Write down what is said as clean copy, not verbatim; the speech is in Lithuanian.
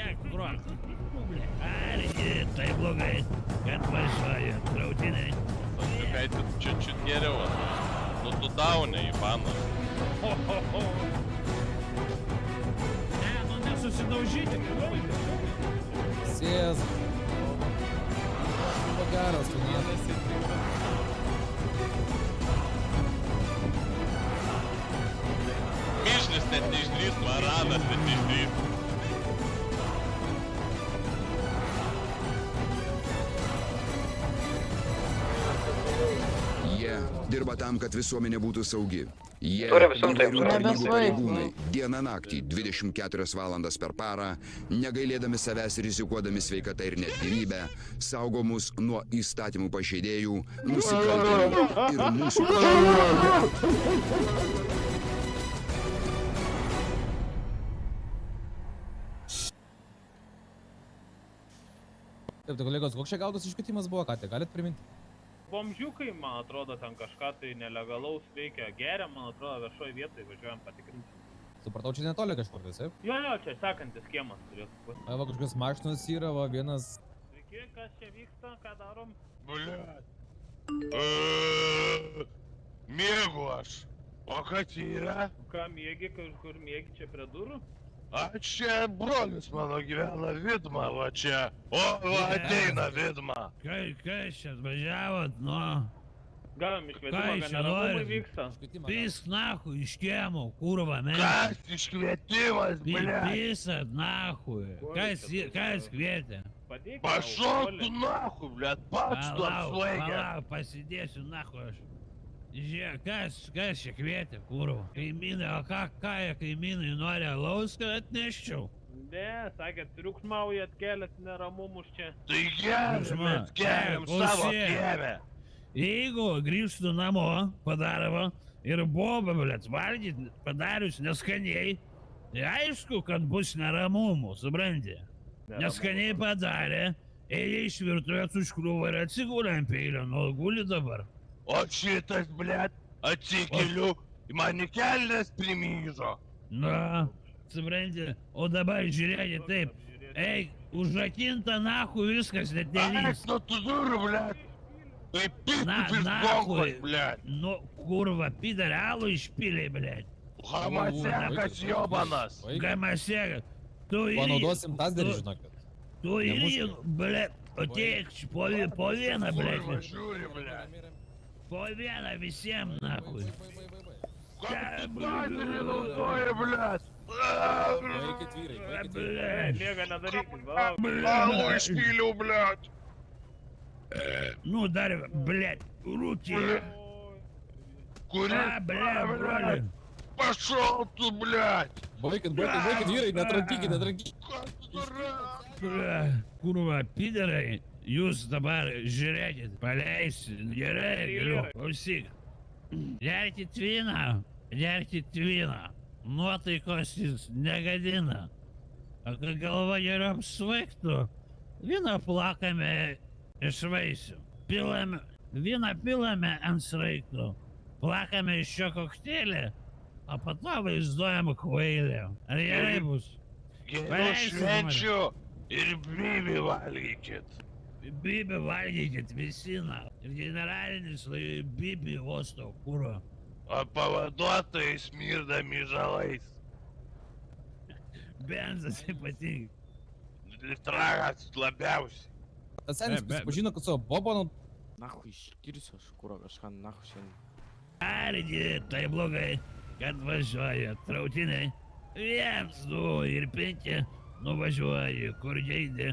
Dek, bro. Argi, tai blogai, kad važiuoju traukiniai. Kai tu čiut geriau. Nu tu daunė į baną. Ne, nu nesusidaužyti, galvoj. Sės. Buvo geras, tu niekas. Mišnis net neišdrįs, maranas net neišdrįs. Jie dirba tam, kad visuomenė būtų saugi. Jie Turim įvairių tarnybų nebesvaik. pareigūnai, dieną naktį, 24 valandas per parą, negailėdami savęs ir rizikuodami sveikatą ir net gyvybę, saugo mus nuo įstatymų pažeidėjų, nusikaltėlių ir mūsų pačių. Taip, tai kolegos, koks čia gautas iškvietimas buvo, ką tai galit priminti? Bomžiukai, man atrodo, ten kažką tai nelegalaus veikia. Geria, man atrodo, viešoje vietoje važiuojam patikrinti. Supratau, čia netoli kažkur, taip? Jo, čia sekantis kiemas turėtų būti. Va, kažkokios mašinos yra, va, vienas... Sveiki, kas čia vyksta, ką darom? Blet. Mėgu aš. O ką čia yra? Ką mėgi, kur mėgi čia prie durų? A čia brolis mano gyvena Vidma, va čia. O, va ateina Vidma. Kas čia atvažiavot, nu? Galim iškvietimą, Ką kad čia neramumai norit? vyksta. Pisk nahui iš kiemo, kurva, men. Kas iškvietimas, blet? Pisat nahui. Kas kvietė? Padėkit. Pašok tu nahu, blet, pats tu apsvaigė. Palauk, pasidėsiu nahui aš. Žiūrėk, kas čia kvietė, kurva? Kaimynai, o ką jie kaimynai nori alaus, kad atneščiau? Ne, sakėt, triukšmaujat, keliat neramumus čia. Tai geras, keliam savo kiemę. Jeigu grįžtų namo, padaravo, ir bobą, blėt, valgyti, padarius neskaniai, tai aišku, kad bus neramumų, supranti? Neskaniai padarė, ėjo iš virtuvės užkliuvo ir atsigulė ant peilio, nu guli dabar. O šitas, blet, atsikeliu, man į kelnes primyžo. Na, supranti, o dabar žiūrėkit taip, eik, užrakinta nahu viskas, net nelys. Nu tu durų, blet. Tai pitus iš bonkos, blet. Nu, kurva, pidaralų išpiliai, blet. Hamasekas jobanas. Gamasėga, tu irgi... Panaudosim tas dar, žinokit. Tu irgi, blet, ateik po vieną, blet. Žiūri, blet. Po vieną visiems, nahui. Ką tu baterį naudoji, blet? Vaikit vyrai, vaikit vyrai. Mėga nedarykit, va. Alų išpyliau, blet. Nu, dar, blet, rūkė. Kuri? Blet, broli. Pašau tu, blet. Vaikit vyrai, netrankykit. Ką tu darai? Kurva, pidarai, jūs dabar žiūrėkit, paleisi, gerai, galiu, klausyk. Gerkit vyną, nuotaikos jis negadina. O kad galva geriau apsvaigtų, vyną plakame iš vaisių. Vyną pilame ant sraigtų, plakame iš šio kokteilį, o po to vaizduojam kvailį. Ar gerai bus? Geriau švenčiu ir bibį valgykit. Bibį valgykit visi, na. Ir generalinis bibį uosto kūro. O pavaduotojai smirdami žalais. Benzas ypatingai. Litragas labiausiai. Tas senis prisipažino, kad savo bobą... Nahui iškirsiu aš kuro kažką, nahui šiandien. Argi, tai blogai, kad važiuoja trautiniai. 1, 2 ir 5 nuvažiuoji, kur geidi.